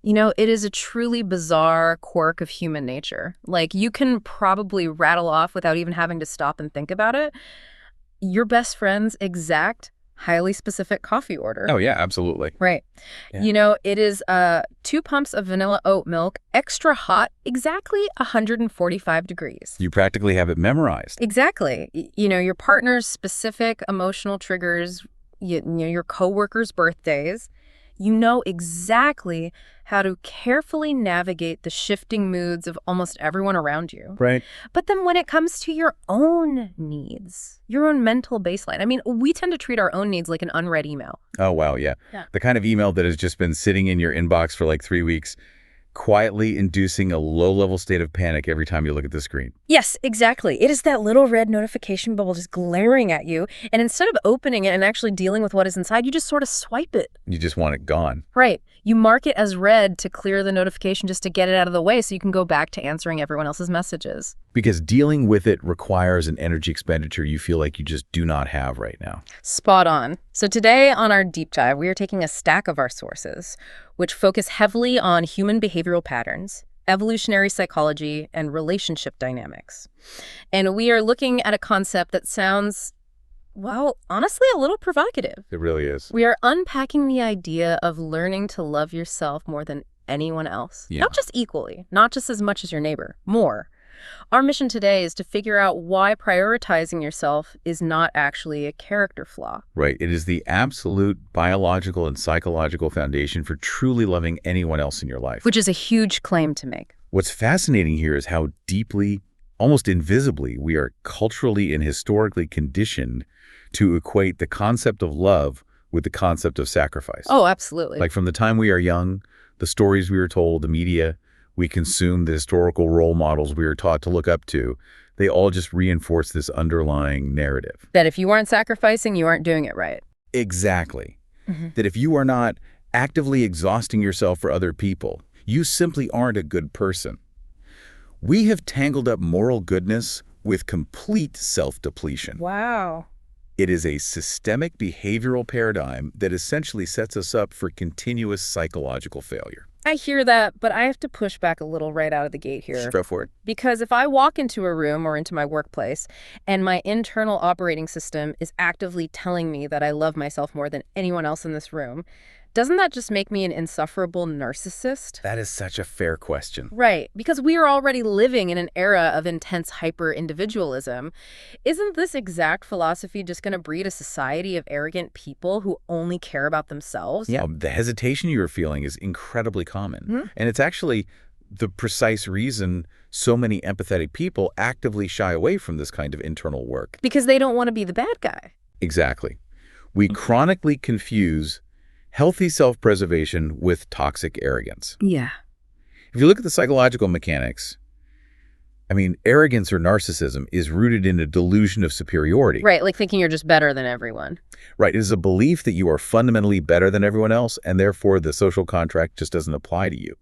You know, it is a truly bizarre quirk of human nature. Like, you can probably rattle off without even having to stop and think about it your best friend's exact highly specific coffee order. Oh, yeah, absolutely. Right. Yeah. You know, it is 2 pumps of vanilla oat milk, extra hot, exactly 145 degrees. You practically have it memorized. Exactly. You know, your partner's specific emotional triggers, you know, your coworkers' birthdays. You know exactly how to carefully navigate the shifting moods of almost everyone around you. Right. But then when it comes to your own needs, your own mental baseline, I mean, we tend to treat our own needs like an unread email. Oh, wow, yeah. The kind of email that has just been sitting in your inbox for like 3 weeks, quietly inducing a low-level state of panic every time you look at the screen. Yes, exactly. It is that little red notification bubble just glaring at you, and instead of opening it and actually dealing with what is inside, you just sort of swipe it. You just want it gone. Right. You mark it as read to clear the notification just to get it out of the way so you can go back to answering everyone else's messages. Because dealing with it requires an energy expenditure you feel like you just do not have right now. Spot on. So today on our deep dive, we are taking a stack of our sources, which focus heavily on human behavioral patterns, evolutionary psychology, and relationship dynamics. And we are looking at a concept that sounds, well, honestly, a little provocative. It really is. We are unpacking the idea of learning to love yourself more than anyone else. Yeah. Not just equally, not just as much as your neighbor, more. Our mission today is to figure out why prioritizing yourself is not actually a character flaw. Right. It is the absolute biological and psychological foundation for truly loving anyone else in your life. Which is a huge claim to make. What's fascinating here is how deeply, almost invisibly, we are culturally and historically conditioned to equate the concept of love with the concept of sacrifice. Oh, absolutely. Like from the time we are young, the stories we were told, the media we consume, the historical role models we were taught to look up to, they all just reinforce this underlying narrative. That if you aren't sacrificing, you aren't doing it right. Exactly. That if you are not actively exhausting yourself for other people, you simply aren't a good person. We have tangled up moral goodness with complete self-depletion. Wow. It is a systemic behavioral paradigm that essentially sets us up for continuous psychological failure. I hear that, but I have to push back a little right out of the gate here. Go for it. Because if I walk into a room or into my workplace and my internal operating system is actively telling me that I love myself more than anyone else in this room, doesn't that just make me an insufferable narcissist? That is such a fair question. Right, because we are already living in an era of intense hyper-individualism. Isn't this exact philosophy just going to breed a society of arrogant people who only care about themselves? Yeah, the hesitation you're feeling is incredibly common. And it's actually the precise reason so many empathetic people actively shy away from this kind of internal work. Because they don't want to be the bad guy. Exactly. We chronically confuse healthy self-preservation with toxic arrogance. Yeah. If you look at the psychological mechanics, I mean, arrogance or narcissism is rooted in a delusion of superiority. Right, like thinking you're just better than everyone. Right, it is a belief that you are fundamentally better than everyone else, and therefore the social contract just doesn't apply to you.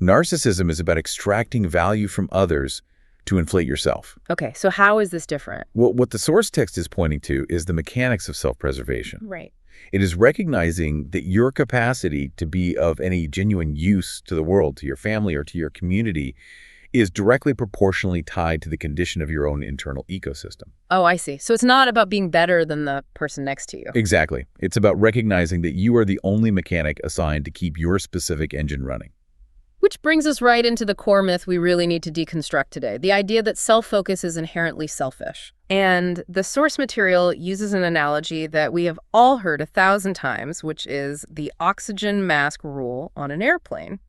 Narcissism is about extracting value from others to inflate yourself. Okay, so how is this different? Well, what the source text is pointing to is the mechanics of self-preservation. Right. It is recognizing that your capacity to be of any genuine use to the world, to your family, or to your community is directly proportionally tied to the condition of your own internal ecosystem. Oh, I see. So it's not about being better than the person next to you. Exactly. It's about recognizing that you are the only mechanic assigned to keep your specific engine running. Which brings us right into the core myth we really need to deconstruct today, the idea that self-focus is inherently selfish. And the source material uses an analogy that we have all heard 1,000 times, which is the oxygen mask rule on an airplane.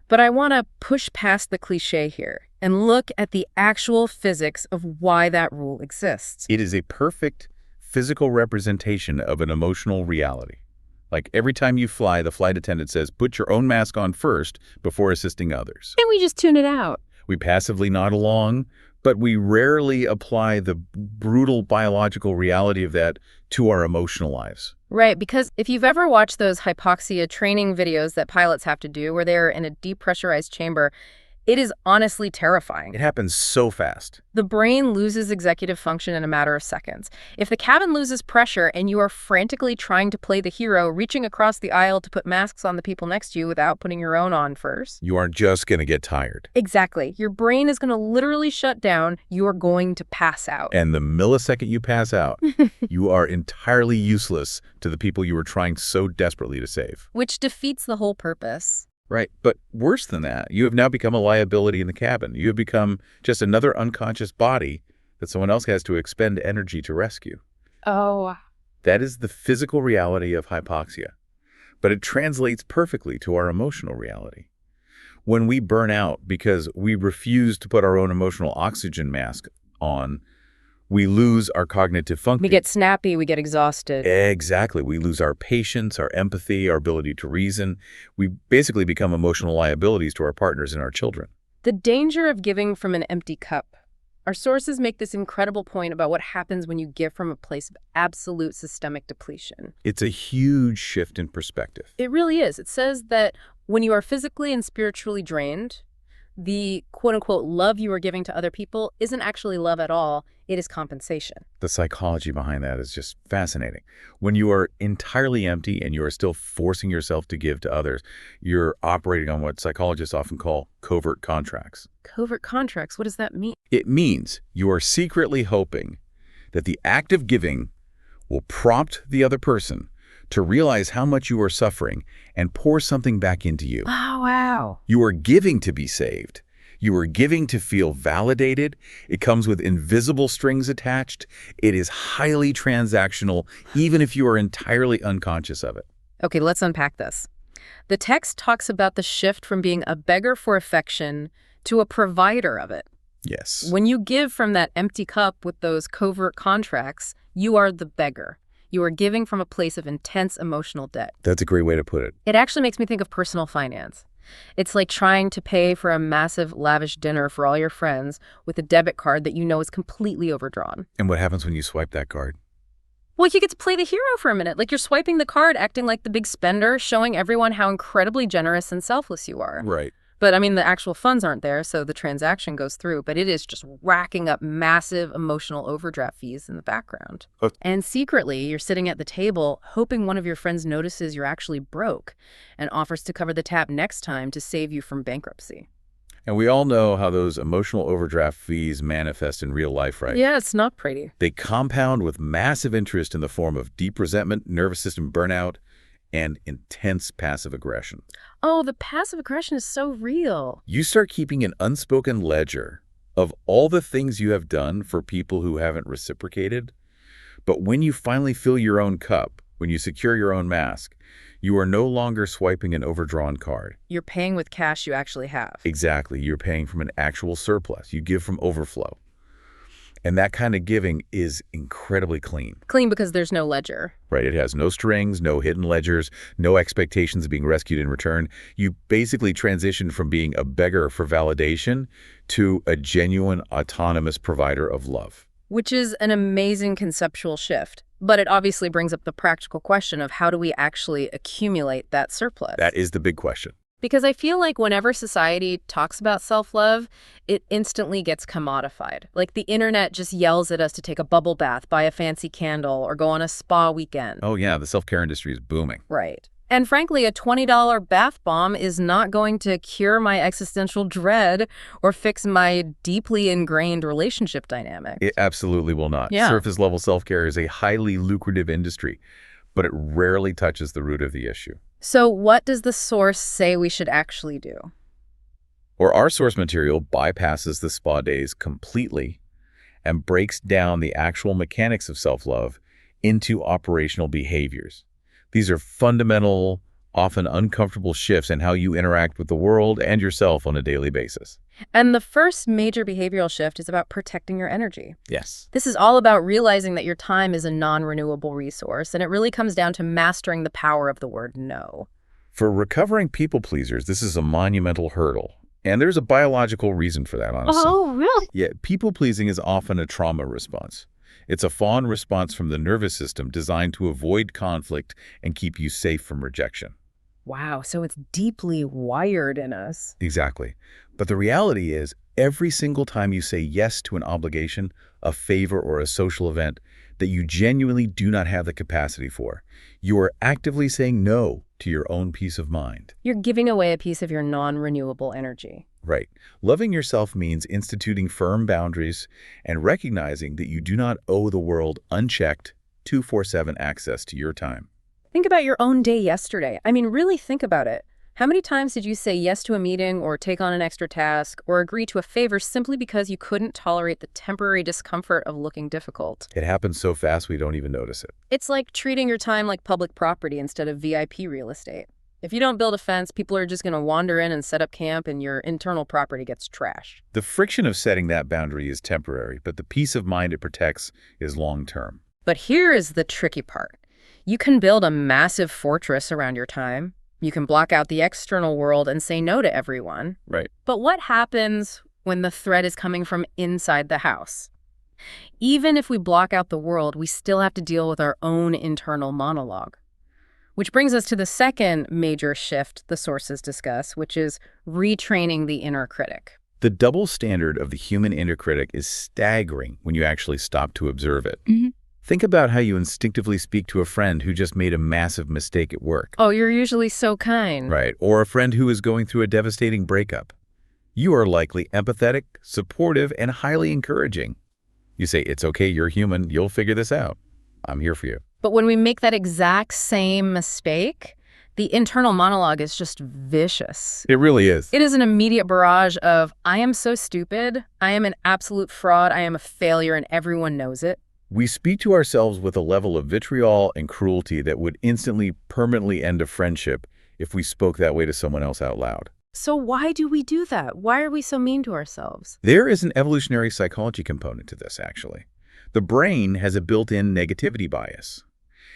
But I want to push past the cliche here and look at the actual physics of why that rule exists. It is a perfect physical representation of an emotional reality. Like every time you fly, the flight attendant says, put your own mask on first before assisting others. And we just tune it out. We passively nod along, but we rarely apply the brutal biological reality of that to our emotional lives. Right, because if you've ever watched those hypoxia training videos that pilots have to do where they're in a depressurized chamber, It is honestly terrifying. It happens so fast. The brain loses executive function in a matter of seconds. If the cabin loses pressure and you are frantically trying to play the hero, reaching across the aisle to put masks on the people next to you without putting your own on first. You aren't just going to get tired. Exactly. Your brain is going to literally shut down. You are going to pass out. And the millisecond you pass out, you are entirely useless to the people you were trying so desperately to save. Which defeats the whole purpose. Right. But worse than that, you have now become a liability in the cabin. You have become just another unconscious body that someone else has to expend energy to rescue. Oh. That is the physical reality of hypoxia. But it translates perfectly to our emotional reality. When we burn out because we refuse to put our own emotional oxygen mask on, we lose our cognitive function. We get snappy, we get exhausted. Exactly. We lose our patience, our empathy, our ability to reason. We basically become emotional liabilities to our partners and our children. The danger of giving from an empty cup. Our sources make this incredible point about what happens when you give from a place of absolute systemic depletion. It's a huge shift in perspective. It really is. It says that when you are physically and spiritually drained, the quote-unquote love you are giving to other people isn't actually love at all. It is compensation. The psychology behind that is just fascinating. When you are entirely empty and you are still forcing yourself to give to others, you're operating on what psychologists often call covert contracts. Covert contracts? What does that mean? It means you are secretly hoping that the act of giving will prompt the other person to realize how much you are suffering and pour something back into you. Oh, wow. You are giving to be saved. You are giving to feel validated. It comes with invisible strings attached. It is highly transactional, even if you are entirely unconscious of it. Okay, let's unpack this. The text talks about the shift from being a beggar for affection to a provider of it. Yes. When you give from that empty cup with those covert contracts, you are the beggar. You are giving from a place of intense emotional debt. That's a great way to put it. It actually makes me think of personal finance. It's like trying to pay for a massive, lavish dinner for all your friends with a debit card that you know is completely overdrawn. And what happens when you swipe that card? Well, you get to play the hero for a minute. Like you're swiping the card, acting like the big spender, showing everyone how incredibly generous and selfless you are. Right. But I mean, the actual funds aren't there, so the transaction goes through, but it is just racking up massive emotional overdraft fees in the background. And secretly, you're sitting at the table hoping one of your friends notices you're actually broke and offers to cover the tab next time to save you from bankruptcy. And we all know how those emotional overdraft fees manifest in real life, right? Yeah, it's not pretty. They compound with massive interest in the form of deep resentment, nervous system burnout, and intense passive aggression. Oh, the passive aggression is so real. You start keeping an unspoken ledger of all the things you have done for people who haven't reciprocated. But when you finally fill your own cup, when you secure your own mask, you are no longer swiping an overdrawn card. You're paying with cash you actually have. Exactly. You're paying from an actual surplus. You give from overflow. And that kind of giving is incredibly clean. Clean because there's no ledger. Right. It has no strings, no hidden ledgers, no expectations of being rescued in return. You basically transition from being a beggar for validation to a genuine autonomous provider of love. Which is an amazing conceptual shift. But it obviously brings up the practical question of how do we actually accumulate that surplus? That is the big question. Because I feel like whenever society talks about self-love, it instantly gets commodified. Like the internet just yells at us to take a bubble bath, buy a fancy candle, or go on a spa weekend. Oh yeah, the self-care industry is booming. Right. And frankly, a $20 bath bomb is not going to cure my existential dread or fix my deeply ingrained relationship dynamics. It absolutely will not. Yeah. Surface-level self-care is a highly lucrative industry, but it rarely touches the root of the issue. So what does the source say we should actually do? Or our source material bypasses the spa days completely and breaks down the actual mechanics of self-love into operational behaviors. These are fundamental, often uncomfortable shifts in how you interact with the world and yourself on a daily basis. And the first major behavioral shift is about protecting your energy. Yes. This is all about realizing that your time is a non-renewable resource, and it really comes down to mastering the power of the word no. For recovering people pleasers, this is a monumental hurdle. And there's a biological reason for that, honestly. Oh, really? Yeah, people pleasing is often a trauma response. It's a fawn response from the nervous system designed to avoid conflict and keep you safe from rejection. Wow, so it's deeply wired in us. Exactly. But the reality is, every single time you say yes to an obligation, a favor, or a social event that you genuinely do not have the capacity for, you are actively saying no to your own peace of mind. You're giving away a piece of your non-renewable energy. Right. Loving yourself means instituting firm boundaries and recognizing that you do not owe the world unchecked 24/7 access to your time. Think about your own day yesterday. I mean, really think about it. How many times did you say yes to a meeting or take on an extra task or agree to a favor simply because you couldn't tolerate the temporary discomfort of looking difficult? It happens so fast we don't even notice it. It's like treating your time like public property instead of VIP real estate. If you don't build a fence, people are just going to wander in and set up camp and your internal property gets trashed. The friction of setting that boundary is temporary, but the peace of mind it protects is long-term. But here is the tricky part. You can build a massive fortress around your time. You can block out the external world and say no to everyone. Right. But what happens when the threat is coming from inside the house? Even if we block out the world, we still have to deal with our own internal monologue. Which brings us to the second major shift the sources discuss, which is retraining the inner critic. The double standard of the human inner critic is staggering when you actually stop to observe it. Think about how you instinctively speak to a friend who just made a massive mistake at work. Oh, you're usually so kind. Right. Or a friend who is going through a devastating breakup. You are likely empathetic, supportive, and highly encouraging. You say, "It's okay, you're human, you'll figure this out. I'm here for you." But when we make that exact same mistake, the internal monologue is just vicious. It really is. It is an immediate barrage of, I am so stupid, I am an absolute fraud, I am a failure, and everyone knows it. We speak to ourselves with a level of vitriol and cruelty that would instantly, permanently end a friendship if we spoke that way to someone else out loud. So why do we do that? Why are we so mean to ourselves? There is an evolutionary psychology component to this, actually. The brain has a built-in negativity bias.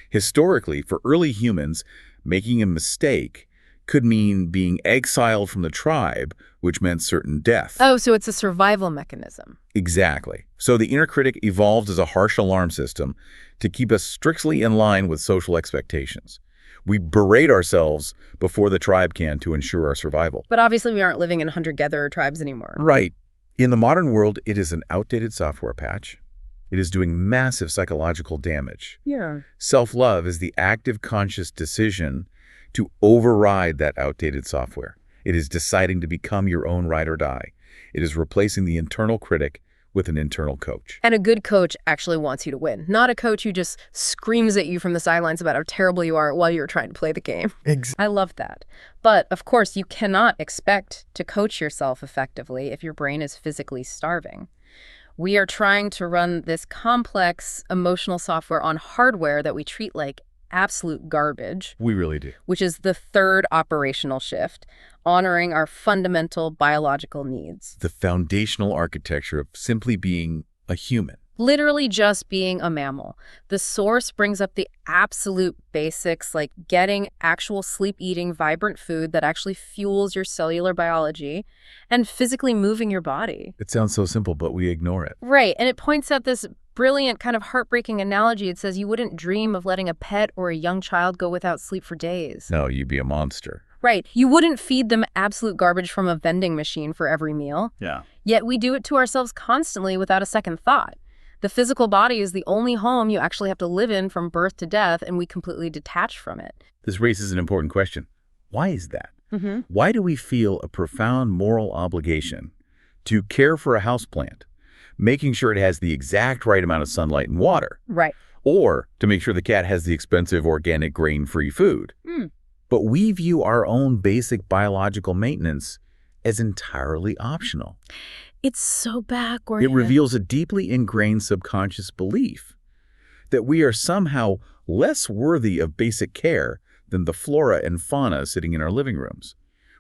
Historically, for early humans, making a mistake could mean being exiled from the tribe, which meant certain death. Oh, so it's a survival mechanism. Exactly. So the inner critic evolved as a harsh alarm system to keep us strictly in line with social expectations. We berate ourselves before the tribe can to ensure our survival. But obviously we aren't living in hunter-gatherer tribes anymore. Right. In the modern world, it is an outdated software patch. It is doing massive psychological damage. Yeah. Self-love is the active, conscious decision to override that outdated software. It is deciding to become your own ride or die. It is replacing the internal critic with an internal coach. And a good coach actually wants you to win, not a coach who just screams at you from the sidelines about how terrible you are while you're trying to play the game. Exactly. I love that. But, of course, you cannot expect to coach yourself effectively if your brain is physically starving. We are trying to run this complex emotional software on hardware that we treat like absolute garbage. We really do. Which is the third operational shift, honoring our fundamental biological needs. The foundational architecture of simply being a human. Literally just being a mammal. The source brings up the absolute basics, like getting actual sleep-eating, vibrant food that actually fuels your cellular biology and physically moving your body. It sounds so simple, but we ignore it. Right, and it points out this brilliant kind of heartbreaking analogy. It says you wouldn't dream of letting a pet or a young child go without sleep for days. No, you'd be a monster. Right. You wouldn't feed them absolute garbage from a vending machine for every meal. Yeah. Yet we do it to ourselves constantly without a second thought. The physical body is the only home you actually have to live in from birth to death, and we completely detach from it. This raises an important question. Why is that? Why do we feel a profound moral obligation to care for a houseplant, making sure it has the exact right amount of sunlight and water? Right. Or to make sure the cat has the expensive organic grain-free food? But we view our own basic biological maintenance as entirely optional. It's so backward. It reveals a deeply ingrained subconscious belief that we are somehow less worthy of basic care than the flora and fauna sitting in our living rooms.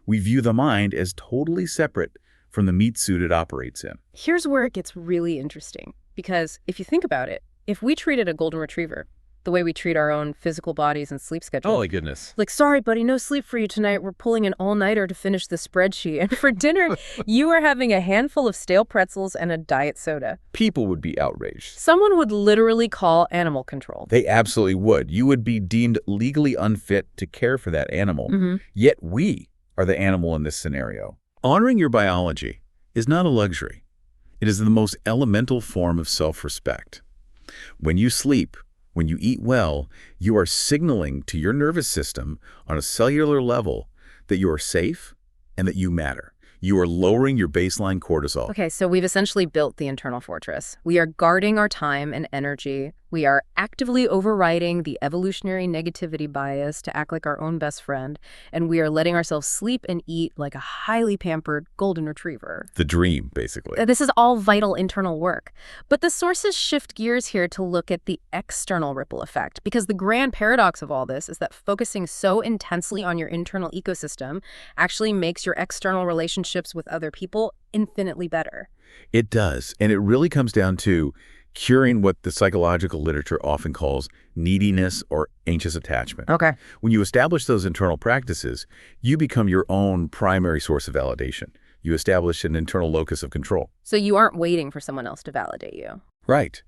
We view the mind as totally separate from the meat suit it operates in. Here's where it gets really interesting, because if you think about it, if we treated a golden retriever The way we treat our own physical bodies and sleep schedule. Oh, my goodness. Like, sorry, buddy, no sleep for you tonight. We're pulling an all-nighter to finish the spreadsheet. And for dinner, you are having a handful of stale pretzels and a diet soda. People would be outraged. Someone would literally call animal control. They absolutely would. You would be deemed legally unfit to care for that animal. Yet we are the animal in this scenario. Honoring your biology is not a luxury. It is the most elemental form of self-respect. When you sleep, when you eat well, you are signaling to your nervous system on a cellular level that you are safe and that you matter. You are lowering your baseline cortisol. Okay, so we've essentially built the internal fortress. We are guarding our time and energy. We are actively overriding the evolutionary negativity bias to act like our own best friend. And we are letting ourselves sleep and eat like a highly pampered golden retriever. The dream, basically. This is all vital internal work. But the sources shift gears here to look at the external ripple effect, because the grand paradox of all this is that focusing so intensely on your internal ecosystem actually makes your external relationships with other people infinitely better. It does. And it really comes down to curing what the psychological literature often calls neediness or anxious attachment. Okay. When you establish those internal practices, you become your own primary source of validation. You establish an internal locus of control. So you aren't waiting for someone else to validate you. Right.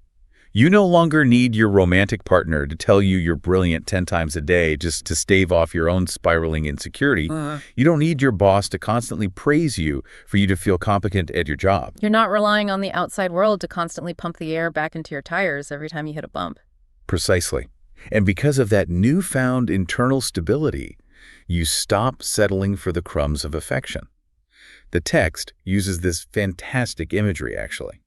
You no longer need your romantic partner to tell you you're brilliant 10 times a day just to stave off your own spiraling insecurity. You don't need your boss to constantly praise you for you to feel competent at your job. You're not relying on the outside world to constantly pump the air back into your tires every time you hit a bump. Precisely. And because of that newfound internal stability, you stop settling for the crumbs of affection. The text uses this fantastic imagery, actually.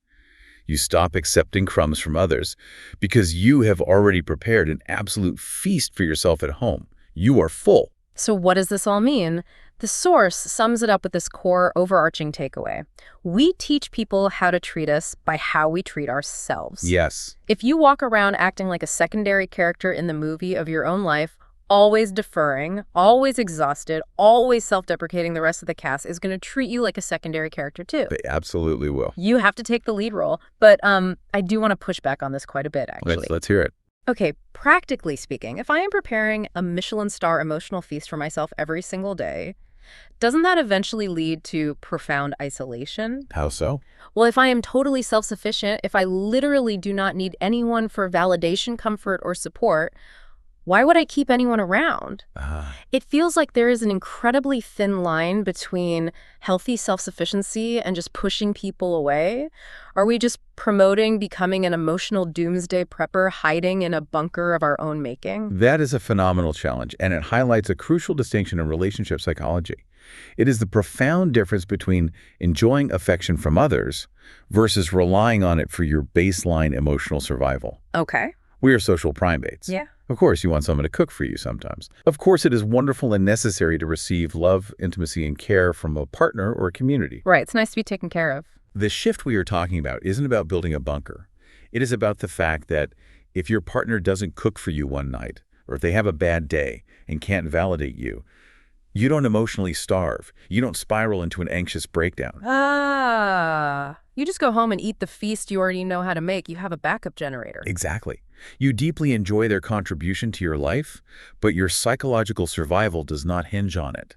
You stop accepting crumbs from others because you have already prepared an absolute feast for yourself at home. You are full. So what does this all mean? The source sums it up with this core overarching takeaway. We teach people how to treat us by how we treat ourselves. Yes. If you walk around acting like a secondary character in the movie of your own life, always deferring, always exhausted, always self-deprecating, the rest of the cast is going to treat you like a secondary character too. They absolutely will. You have to take the lead role. But I do want to push back on this quite a bit, actually. Let's hear it. Okay, practically speaking, if I am preparing a Michelin star emotional feast for myself every single day, doesn't that eventually lead to profound isolation? How so? Well, if I am totally self-sufficient, if I literally do not need anyone for validation, comfort, or support, why would I keep anyone around? It feels like there is an incredibly thin line between healthy self-sufficiency and just pushing people away. Are we just promoting becoming an emotional doomsday prepper hiding in a bunker of our own making? That is a phenomenal challenge, and it highlights a crucial distinction in relationship psychology. It is the profound difference between enjoying affection from others versus relying on it for your baseline emotional survival. Okay. We are social primates. Yeah. Of course, you want someone to cook for you sometimes. Of course, it is wonderful and necessary to receive love, intimacy, and care from a partner or a community. Right. It's nice to be taken care of. The shift we are talking about isn't about building a bunker. It is about the fact that if your partner doesn't cook for you one night, or if they have a bad day and can't validate you, you don't emotionally starve. You don't spiral into an anxious breakdown. You just go home and eat the feast you already know how to make. You have a backup generator. Exactly. You deeply enjoy their contribution to your life, but your psychological survival does not hinge on it.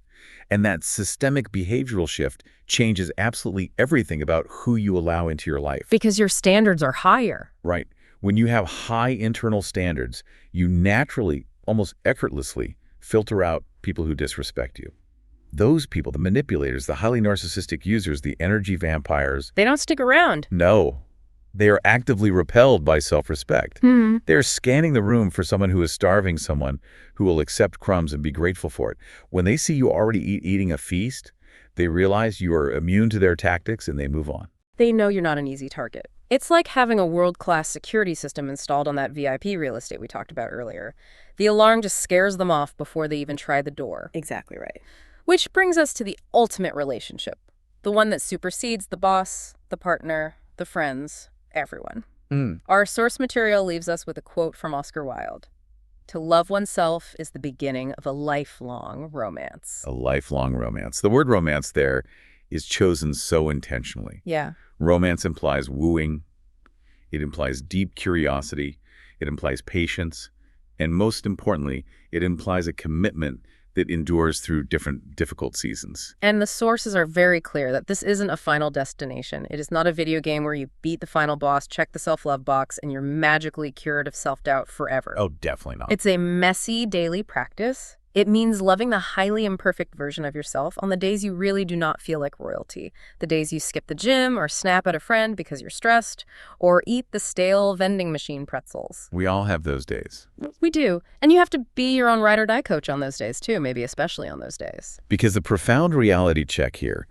And that systemic behavioral shift changes absolutely everything about who you allow into your life. Because your standards are higher. Right. When you have high internal standards, you naturally, almost effortlessly, filter out people who disrespect you. Those people, the manipulators, the highly narcissistic users, the energy vampires. They don't stick around. No. They are actively repelled by self-respect. They're scanning the room for someone who is starving someone who will accept crumbs and be grateful for it. When they see you already eating a feast, they realize you are immune to their tactics and they move on. They know you're not an easy target. It's like having a world-class security system installed on that VIP real estate we talked about earlier. The alarm just scares them off before they even try the door. Exactly right. Which brings us to the ultimate relationship, the one that supersedes the boss, the partner, the friends, everyone. Our source material leaves us with a quote from Oscar Wilde. To love oneself is the beginning of a lifelong romance. A lifelong romance. The word romance there is chosen so intentionally. Yeah. Romance implies wooing. It implies deep curiosity. It implies patience. And most importantly, it implies a commitment that endures through difficult seasons. And the sources are very clear that this isn't a final destination. It is not a video game where you beat the final boss, check the self-love box, and you're magically cured of self-doubt forever. Oh, definitely not. It's a messy daily practice. It means loving the highly imperfect version of yourself on the days you really do not feel like royalty. The days you skip the gym or snap at a friend because you're stressed, or eat the stale vending machine pretzels. We all have those days. We do. And you have to be your own ride or die coach on those days too, maybe especially on those days. Because the profound reality check here,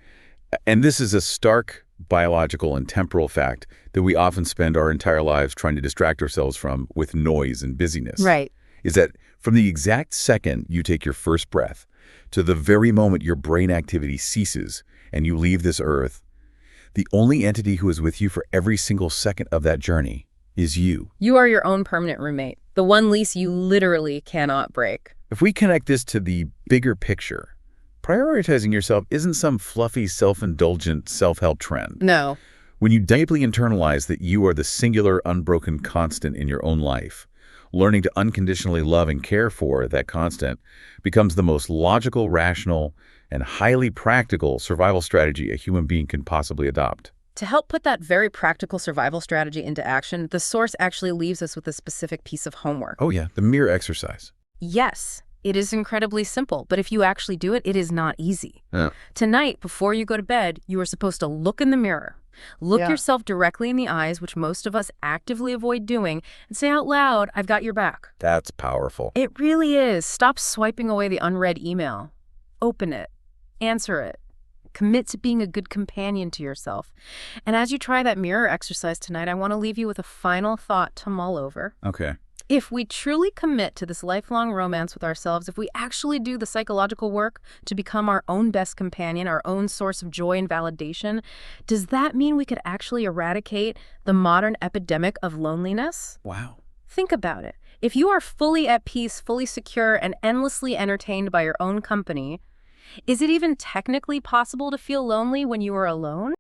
and this is a stark biological and temporal fact that we often spend our entire lives trying to distract ourselves from with noise and busyness. Right. Is that from the exact second you take your first breath to the very moment your brain activity ceases and you leave this earth, the only entity who is with you for every single second of that journey is you. You are your own permanent roommate, the one lease you literally cannot break. If we connect this to the bigger picture, prioritizing yourself isn't some fluffy, self-indulgent self-help trend. No. When you deeply internalize that you are the singular, unbroken constant in your own life, learning to unconditionally love and care for that constant becomes the most logical, rational, and highly practical survival strategy a human being can possibly adopt. To help put that very practical survival strategy into action, the source actually leaves us with a specific piece of homework. Oh yeah, the mirror exercise. Yes, it is incredibly simple, but if you actually do it, it is not easy. Tonight, before you go to bed, you are supposed to look in the mirror. Look yourself directly in the eyes, which most of us actively avoid doing, and say out loud, "I've got your back." That's powerful. It really is. Stop swiping away the unread email. Open it. Answer it. Commit to being a good companion to yourself. And as you try that mirror exercise tonight, I want to leave you with a final thought to mull over. Okay. If we truly commit to this lifelong romance with ourselves, if we actually do the psychological work to become our own best companion, our own source of joy and validation, does that mean we could actually eradicate the modern epidemic of loneliness? Wow. Think about it. If you are fully at peace, fully secure, and endlessly entertained by your own company, is it even technically possible to feel lonely when you are alone?